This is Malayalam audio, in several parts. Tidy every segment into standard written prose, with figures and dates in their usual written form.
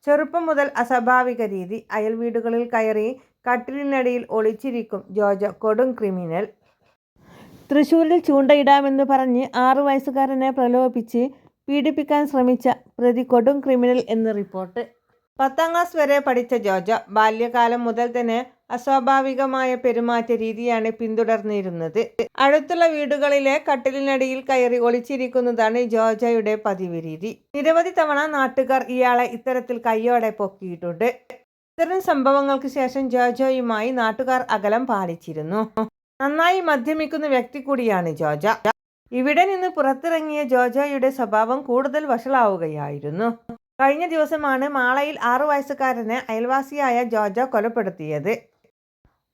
ചെറുപ്പം മുതൽ അസ്വാഭാവിക രീതി. അയൽവീടുകളിൽ കയറി കട്ടിലിനടിയിൽ ഒളിച്ചിരിക്കും ജോജോ, കൊടും ക്രിമിനൽ. തൃശൂരിൽ ചൂണ്ടയിടാമെന്ന് പറഞ്ഞ് 6 വയസ്സുകാരനെ പ്രലോഭിപ്പിച്ച് പീഡിപ്പിക്കാൻ ശ്രമിച്ച പ്രതി കൊടും ക്രിമിനൽ എന്ന് റിപ്പോർട്ട്. 10ാം ക്ലാസ് വരെ പഠിച്ച ജോജോ ബാല്യകാലം മുതൽ തന്നെ അസ്വാഭാവികമായ പെരുമാറ്റ രീതിയാണ് പിന്തുടർന്നിരുന്നത്. അടുത്തുള്ള വീടുകളിലെ കട്ടിലിനടിയിൽ കയറി ഒളിച്ചിരിക്കുന്നതാണ് ജോജോയുടെ പതിവ് രീതി. നിരവധി തവണ നാട്ടുകാർ ഇയാളെ ഇത്തരത്തിൽ കയ്യോടെ പൊക്കിയിട്ടുണ്ട്. ഇത്തരം സംഭവങ്ങൾക്ക് ശേഷം ജോജോയുമായി നാട്ടുകാർ അകലം പാലിച്ചിരുന്നു. നന്നായി മദ്യപിക്കുന്ന വ്യക്തി കൂടിയാണ് ജോജോ. ഇവിടെ നിന്ന് പുറത്തിറങ്ങിയ ജോജോയുടെ സ്വഭാവം കൂടുതൽ വഷളാവുകയായിരുന്നു. കഴിഞ്ഞ ദിവസമാണ് മാളയിൽ 6 വയസ്സുകാരനെ അയൽവാസിയായ ജോജോ കൊലപ്പെടുത്തിയത്.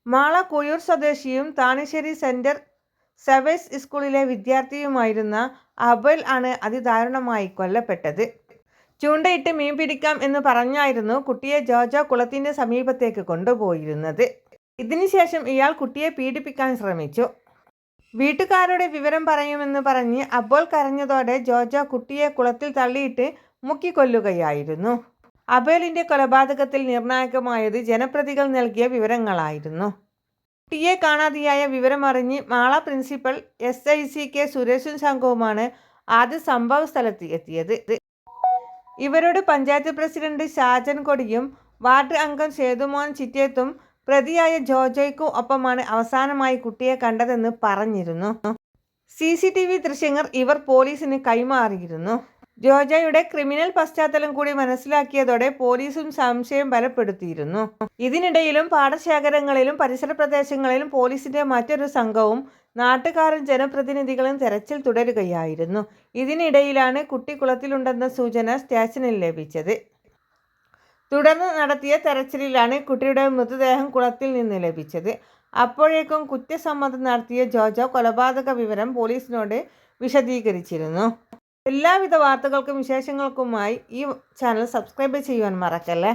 മാള കുയൂർ സ്വദേശിയും താണശ്ശേരി സെൻറ്റർ സെവേഴ്സ് സ്കൂളിലെ വിദ്യാർത്ഥിയുമായിരുന്ന അബേൽ ആണ് അതിദാരുണമായി കൊല്ലപ്പെട്ടത്. ചൂണ്ടയിട്ട് മീൻ പിടിക്കാം എന്ന് പറഞ്ഞായിരുന്നു കുട്ടിയെ ജോജോ കുളത്തിൻ്റെ സമീപത്തേക്ക് കൊണ്ടുപോയിരുന്നത്. ഇതിനുശേഷം ഇയാൾ കുട്ടിയെ പീഡിപ്പിക്കാൻ ശ്രമിച്ചു. വീട്ടുകാരുടെ വിവരം പറയുമെന്ന് പറഞ്ഞ് അബേൽ കരഞ്ഞതോടെ ജോജോ കുട്ടിയെ കുളത്തിൽ തള്ളിയിട്ട് മുക്കിക്കൊല്ലുകയായിരുന്നു. അബേലിൻ്റെ കൊലപാതകത്തിൽ നിർണായകമായത് ജനപ്രതികൾ നൽകിയ വിവരങ്ങളായിരുന്നു. കുട്ടിയെ കാണാതെയായ വിവരമറിഞ്ഞ് മാള പ്രിൻസിപ്പൽ SIC സുരേഷും സംഘവുമാണ് ആദ്യം സംഭവ സ്ഥലത്ത് എത്തിയത്. ഇവരോട് പഞ്ചായത്ത് പ്രസിഡന്റ് ഷാജൻ കൊടിയും വാർഡ് അംഗം സേതുമോൻ ചിറ്റേത്തും പ്രതിയായ ജോജോയ്ക്കും ഒപ്പമാണ് അവസാനമായി കുട്ടിയെ കണ്ടതെന്ന് പറഞ്ഞിരുന്നു. CCTV ദൃശ്യങ്ങൾ ഇവർ പോലീസിന് കൈമാറിയിരുന്നു. ജോജോയുടെ ക്രിമിനൽ പശ്ചാത്തലം കൂടി മനസ്സിലാക്കിയതോടെ പോലീസും സംശയം ബലപ്പെടുത്തിയിരുന്നു. ഇതിനിടയിലും പാടശേഖരങ്ങളിലും പരിസര പ്രദേശങ്ങളിലും പോലീസിന്റെ മറ്റൊരു സംഘവും നാട്ടുകാരും ജനപ്രതിനിധികളും തെരച്ചിൽ തുടരുകയായിരുന്നു. ഇതിനിടയിലാണ് കുട്ടി കുളത്തിലുണ്ടെന്ന സൂചന സ്റ്റേഷനിൽ ലഭിച്ചത്. തുടർന്ന് നടത്തിയ തെരച്ചിലിലാണ് കുട്ടിയുടെ മൃതദേഹം കുളത്തിൽ നിന്ന് ലഭിച്ചത്. അപ്പോഴേക്കും കുറ്റസമ്മതം നടത്തിയ ജോജോ കൊലപാതക വിവരം പോലീസിനോട് വിശദീകരിച്ചിരുന്നു. എല്ലാവിധ വാർത്തകൾക്കും വിശേഷങ്ങൾക്കുമായി ഈ ചാനൽ സബ്സ്ക്രൈബ് ചെയ്യുവാൻ മറക്കല്ലേ.